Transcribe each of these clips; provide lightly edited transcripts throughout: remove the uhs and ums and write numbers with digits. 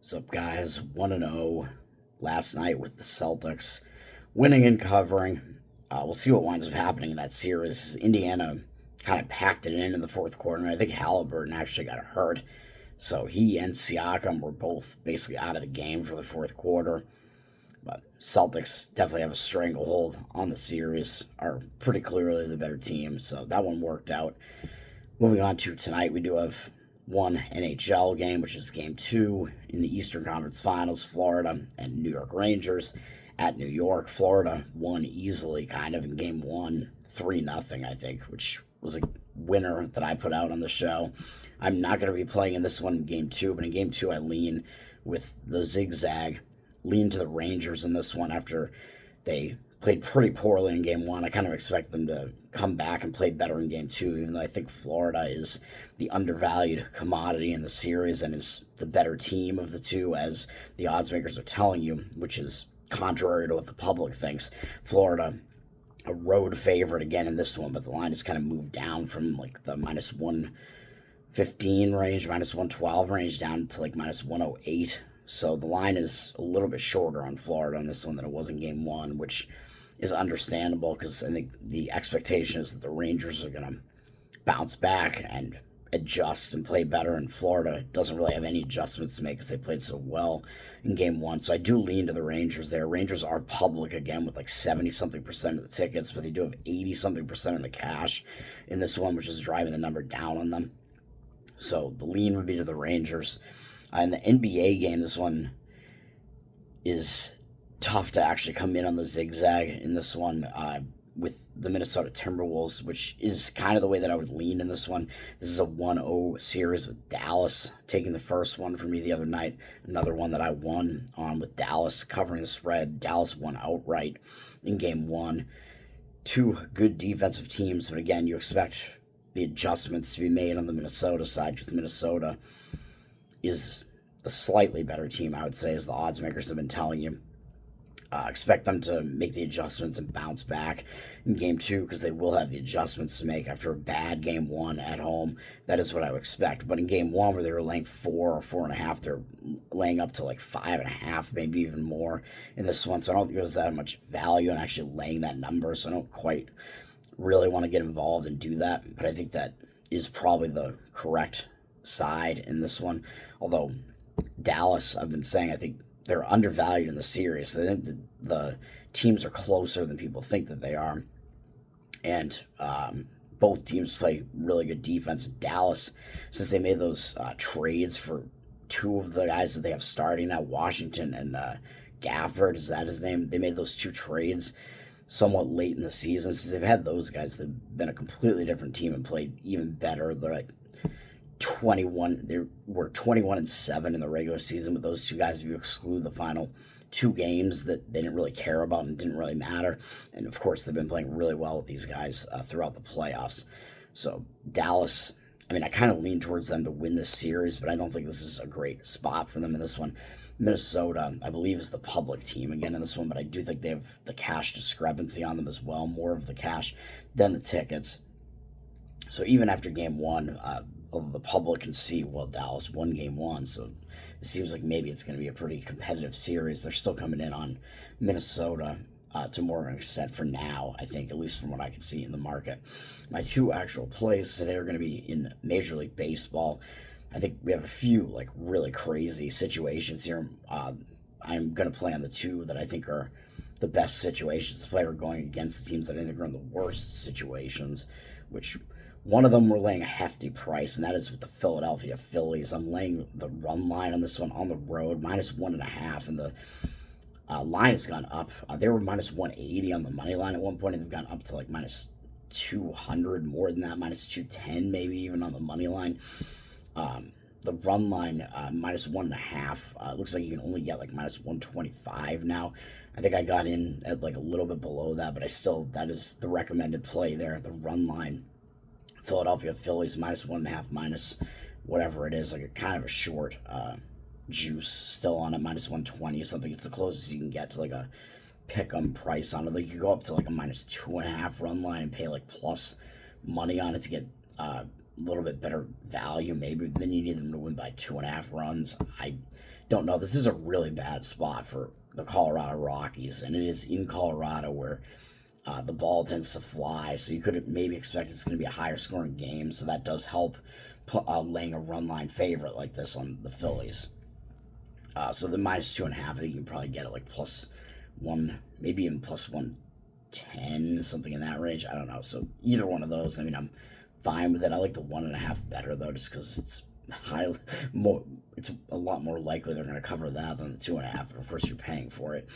What's up, guys? 1-0 last night with the Celtics winning and covering. We'll see what winds up happening in that series. Indiana kind of packed it in the fourth quarter, and I think Halliburton actually got hurt. So he and Siakam were both basically out of the game for the fourth quarter. But Celtics definitely have a stranglehold on the series, are pretty clearly the better team. So that one worked out. Moving on to tonight, we do have one NHL game, which is game two in the Eastern Conference Finals, Florida and New York Rangers at New York. Florida won easily, kind of, in game one, 3-0, I think, which was a winner that I put out on the show. I'm not going to be playing in this one in game two, but in game two, I lean with the zigzag, lean to the Rangers in this one after they played pretty poorly in game one. I kind of expect them to come back and play better in game two, even though I think Florida is the undervalued commodity in the series and is the better team of the two, as the odds makers are telling you, which is contrary to what the public thinks. Florida, a road favorite again in this one, but the line has kind of moved down from like the minus 115 range, minus 112 range, down to like minus 108. So the line is a little bit shorter on Florida on this one than it was in game one, which is understandable because I think the expectation is that the Rangers are going to bounce back and adjust and play better, and Florida doesn't really have any adjustments to make because they played so well in game one. So I do lean to the Rangers there. Rangers are public again with like 70-something% of the tickets, but they do have 80-something% of the cash in this one, which is driving the number down on them. So the lean would be to the Rangers. In the NBA game, this one is tough to actually come in on the zigzag in this one with the Minnesota Timberwolves, which is kind of the way that I would lean in this one. This is a 1-0 series with Dallas taking the first one for me the other night. Another one that I won on with Dallas covering the spread. Dallas won outright in game one. Two good defensive teams, but again, you expect the adjustments to be made on the Minnesota side because Minnesota is the slightly better team, I would say, as the odds makers have been telling you. Expect them to make the adjustments and bounce back in game two because they will have the adjustments to make after a bad game one at home. That is what I would expect. But in game one, where they were laying 4 or 4.5, they're laying up to like 5.5, maybe even more in this one. So I don't think there's that much value in actually laying that number. So I don't quite really want to get involved and do that. But I think that is probably the correct side in this one. Although Dallas, I've been saying, I think they're undervalued in the series. I think the teams are closer than people think that they are. And both teams play really good defense. Dallas, since they made those trades for two of the guys that they have starting now, Washington and Gafford, is that his name? They made those two trades somewhat late in the season. Since they've had those guys, they've been a completely different team and played even better. They're like 21. They were 21-7 in the regular season with those two guys. If you exclude the final two games that they didn't really care about and didn't really matter, and of course they've been playing really well with these guys throughout the playoffs. So Dallas, I mean, I kind of lean towards them to win this series, but I don't think this is a great spot for them in this one. Minnesota, I believe, is the public team again in this one, but I do think they have the cash discrepancy on them as well, more of the cash than the tickets. So even after game one, the public can see, well, Dallas won game one, so it seems like maybe it's going to be a pretty competitive series. They're still coming in on Minnesota to more of an extent for now, I think, at least from what I can see in the market. My two actual plays today are going to be in Major League Baseball. I think we have a few like really crazy situations here. I'm going to play on the two that I think are the best situations to play, or going against the teams that I think are in the worst situations, which one of them we're laying a hefty price, and that is with the Philadelphia Phillies. I'm laying the run line on this one on the road, minus 1.5, and the line has gone up. They were minus 180 on the money line at one point, and they've gone up to like minus 200, more than that, minus 210 maybe even on the money line. The run line, minus 1.5. It looks like you can only get like minus 125 now. I think I got in at like a little bit below that, but that is the recommended play there, the run line. Philadelphia Phillies minus 1.5, minus whatever it is, like a kind of a short juice still on it, minus 120 something. It's the closest you can get to like a pick 'em price on it. Like you go up to like a minus 2.5 run line and pay like plus money on it to get a little bit better value. Maybe then you need them to win by 2.5 runs. I don't know, this is a really bad spot for the Colorado Rockies, and it is in Colorado where the ball tends to fly, so you could maybe expect it's going to be a higher scoring game, so that does help laying a run line favorite like this on the Phillies. So the -2.5, I think you can probably get it like +1, maybe even +110, something in that range. I don't know. So either one of those, I mean, I'm fine with it. I like the 1.5 better though, just because it's more. It's a lot more likely they're going to cover that than the 2.5. But of course, you're paying for it.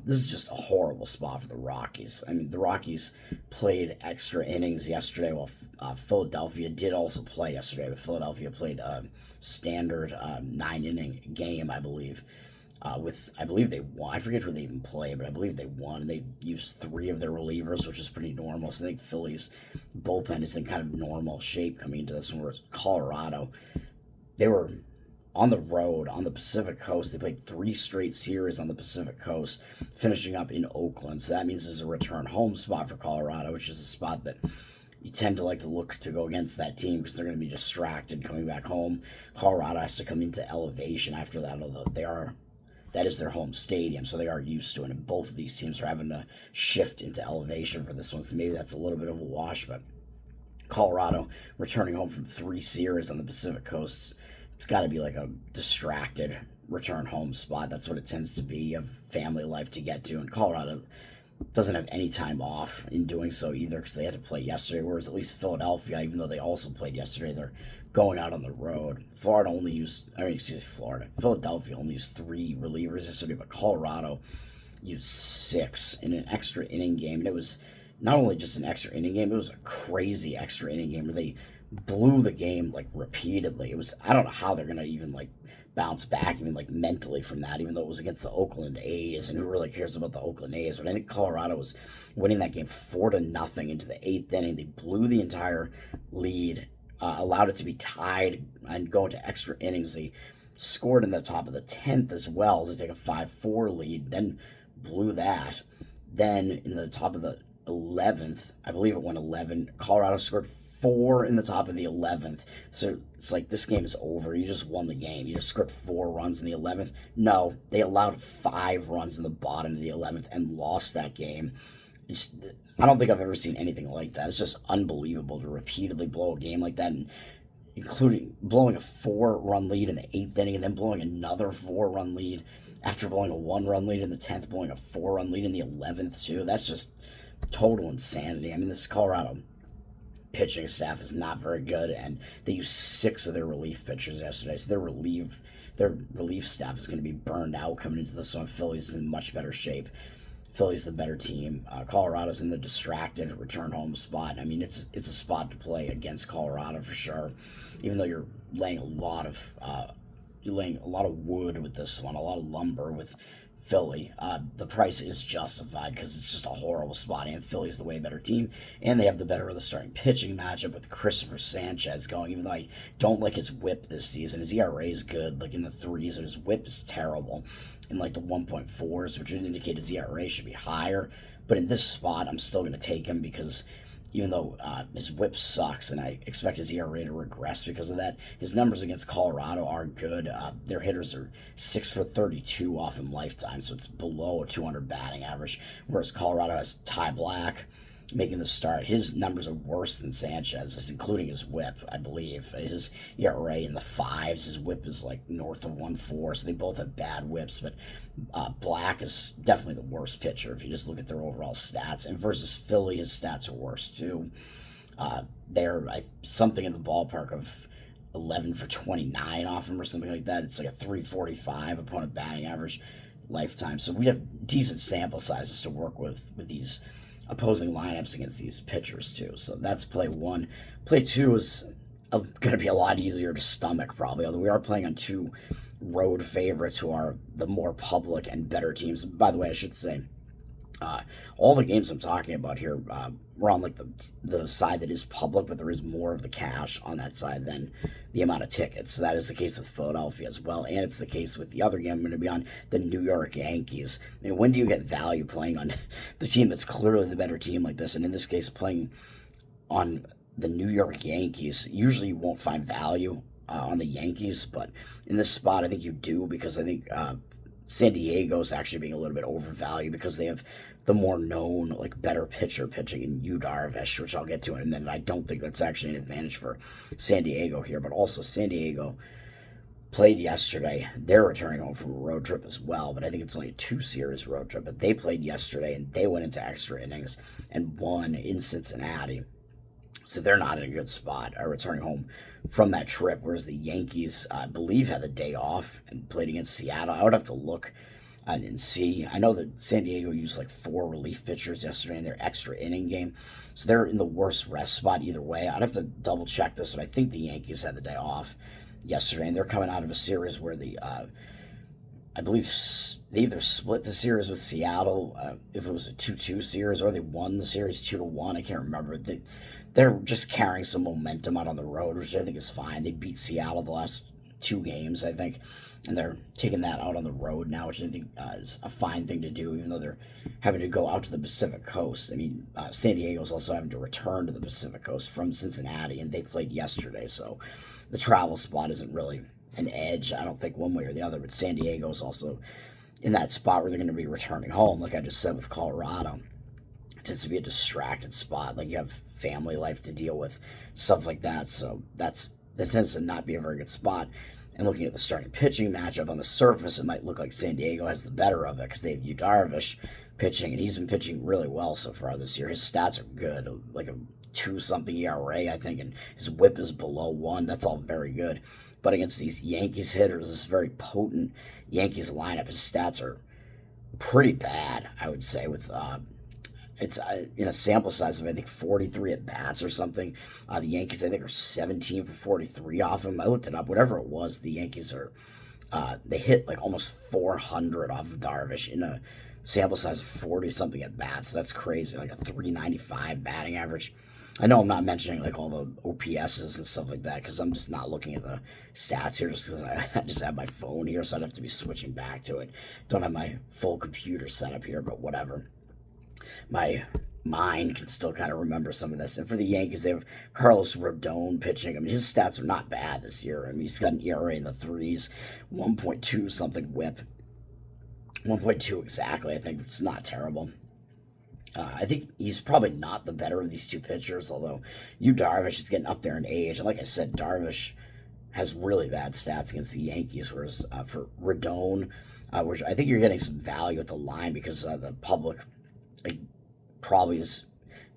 This is just a horrible spot for the Rockies. I mean, the Rockies played extra innings yesterday, while Philadelphia did also play yesterday. But Philadelphia played a standard 9-inning game, I believe. I believe they won. I forget who they even played, but I believe they won. They used 3 of their relievers, which is pretty normal. So I think Philly's bullpen is in kind of normal shape coming into this one. Whereas Colorado, they were on the road on the Pacific Coast. They played 3 straight series on the Pacific Coast, finishing up in Oakland. So that means this is a return home spot for Colorado, which is a spot that you tend to like to look to go against that team because they're going to be distracted coming back home. Colorado has to come into elevation after that, although that is their home stadium, so they are used to it, and both of these teams are having to shift into elevation for this one, so maybe that's a little bit of a wash, but Colorado returning home from 3 series on the Pacific Coast, it's got to be like a distracted return home spot. That's what it tends to be, of family life to get to, and Colorado doesn't have any time off in doing so either because they had to play yesterday, whereas at least Philadelphia, even though they also played yesterday, they're going out on the road. Philadelphia only used 3 relievers yesterday, but Colorado used 6 in an extra inning game. And it was not only just an extra inning game, it was a crazy extra inning game where they blew the game like repeatedly. I don't know how they're going to even like bounce back even like mentally from that, even though it was against the Oakland A's, and who really cares about the Oakland A's? But I think Colorado was winning that game 4-0 into the 8th inning. They blew the entire lead, allowed it to be tied and go into extra innings. They scored in the top of the 10th as well to take a 5-4 lead, then blew that. Then in the top of the 11th, I believe it went 11, Colorado scored 4 in the top of the 11th. So it's like, this game is over. You just won the game. You just scored 4 runs in the 11th. No, they allowed 5 runs in the bottom of the 11th and lost that game. I don't think I've ever seen anything like that. It's just unbelievable to repeatedly blow a game like that, and including blowing a 4-run lead in the 8th inning and then blowing another 4-run lead after blowing a 1-run lead in the 10th, blowing a 4-run lead in the 11th too. That's just total insanity. I mean, this Colorado pitching staff is not very good, and they used 6 of their relief pitchers yesterday, so their relief staff is going to be burned out coming into this one. Philly's in much better shape. Philly's the better team. Colorado's in the distracted return home spot. I mean, it's a spot to play against Colorado for sure, even though you're laying a lot of wood with this one, a lot of lumber with Philly. The price is justified because it's just a horrible spot, and Philly's the way better team, and they have the better of the starting pitching matchup with Christopher Sanchez going, even though I don't like his whip this season. His ERA is good, like in the 3s, and his whip is terrible in like the 1.4s, which would indicate his ERA should be higher. But in this spot, I'm still going to take him because even though his whip sucks, and I expect his ERA to regress because of that, his numbers against Colorado are good. Their hitters are 6 for 32 off in lifetime, so it's below a 200 batting average, whereas Colorado has Ty Black making the start. His numbers are worse than Sanchez's, including his whip, I believe. His ERA in the 5s, his whip is like north of 1.4, so they both have bad whips, but Black is definitely the worst pitcher if you just look at their overall stats. And versus Philly, his stats are worse too. They're something in the ballpark of 11 for 29 off him or something like that. It's like a 345 opponent batting average lifetime. So we have decent sample sizes to work with these opposing lineups against these pitchers too. So that's play 1. Play 2 is going to be a lot easier to stomach probably, although we are playing on 2 road favorites who are the more public and better teams. By the way, I should say, all the games I'm talking about here, we're on like the side that is public, but there is more of the cash on that side than the amount of tickets. So that is the case with Philadelphia as well, and it's the case with the other game I'm going to be on, the New York Yankees. I mean, when do you get value playing on the team that's clearly the better team like this? And in this case, playing on the New York Yankees, usually you won't find value on the Yankees, but in this spot, I think you do because I think San Diego's actually being a little bit overvalued because they have the more known, like better pitcher pitching in Yu Darvish, which I'll get to in a minute. I don't think that's actually an advantage for San Diego here, but also San Diego played yesterday. They're returning home from a road trip as well, but I think it's only a 2-series road trip. But they played yesterday and they went into extra innings and won in Cincinnati. So they're not in a good spot, returning home from that trip, whereas the Yankees, I believe, had the day off and played against Seattle. I would have to look and see. I know that San Diego used like 4 relief pitchers yesterday in their extra inning game, so they're in the worst rest spot either way. I'd have to double check this, but I think the Yankees had the day off yesterday, and they're coming out of a series where I believe they either split the series with Seattle, if it was a 2-2 series, or they won the series 2-1. I can't remember. They're just carrying some momentum out on the road, which I think is fine. They beat Seattle the last 2 games, I think, and they're taking that out on the road now, which I think is a fine thing to do, even though they're having to go out to the Pacific Coast. I mean, San Diego's also having to return to the Pacific Coast from Cincinnati, and they played yesterday, so the travel spot isn't really an edge, I don't think, one way or the other, but San Diego's also in that spot where they're going to be returning home, like I just said with Colorado. It tends to be a distracted spot, like you have family life to deal with, stuff like that, so that tends to not be a very good spot. And looking at the starting pitching matchup, on the surface, it might look like San Diego has the better of it because they have Yu Darvish pitching, and he's been pitching really well so far this year. His stats are good, like a 2-something ERA, I think, and his whip is below 1. That's all very good. But against these Yankees hitters, this very potent Yankees lineup, his stats are pretty bad, I would say, with it's in a sample size of, I think, 43 at bats or something. The Yankees, I think, are 17 for 43 off him. I looked it up. Whatever it was, the Yankees are, they hit like almost 400 off of Darvish in a sample size of 40 something at bats. That's crazy, like a 395 batting average. I know I'm not mentioning like all the OPSs and stuff like that because I'm just not looking at the stats here just because I just have my phone here, so I'd have to be switching back to it. Don't have my full computer set up here, but whatever. My mind can still kind of remember some of this. And for the Yankees, they have Carlos Rodon pitching. I mean, his stats are not bad this year. I mean, he's got an ERA in the 3s, 1.2 something whip. 1.2 exactly. I think it's not terrible. I think he's probably not the better of these 2 pitchers, although Yu Darvish is getting up there in age. And like I said, Darvish has really bad stats against the Yankees, whereas for Rodon, which I think you're getting some value at the line because the public probably is,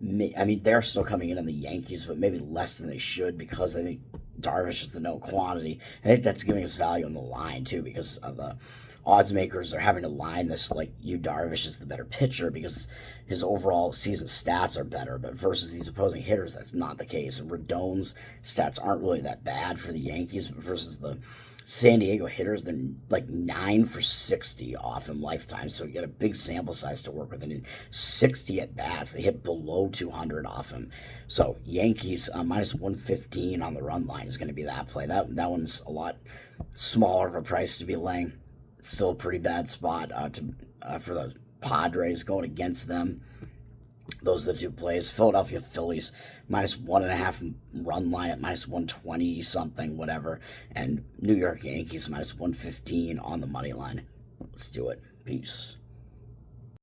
I mean, they're still coming in on the Yankees, but maybe less than they should because I think Darvish is the no quantity. I think that's giving us value on the line, too, because the odds makers are having to line this like Yu Darvish is the better pitcher because his overall season stats are better, but versus these opposing hitters, that's not the case. And Rodon's stats aren't really that bad for the Yankees, but versus the San Diego hitters, they're like 9 for 60 off him lifetime, so you get a big sample size to work with. And in 60 at bats, they hit below 200 off him. So Yankees minus 115 on the run line is going to be that play. That one's a lot smaller of a price to be laying. It's still a pretty bad spot for the Padres going against them. Those are the 2 plays. Philadelphia Phillies minus 1.5 run line at minus 120 something, whatever. And New York Yankees minus 115 on the money line. Let's do it. Peace.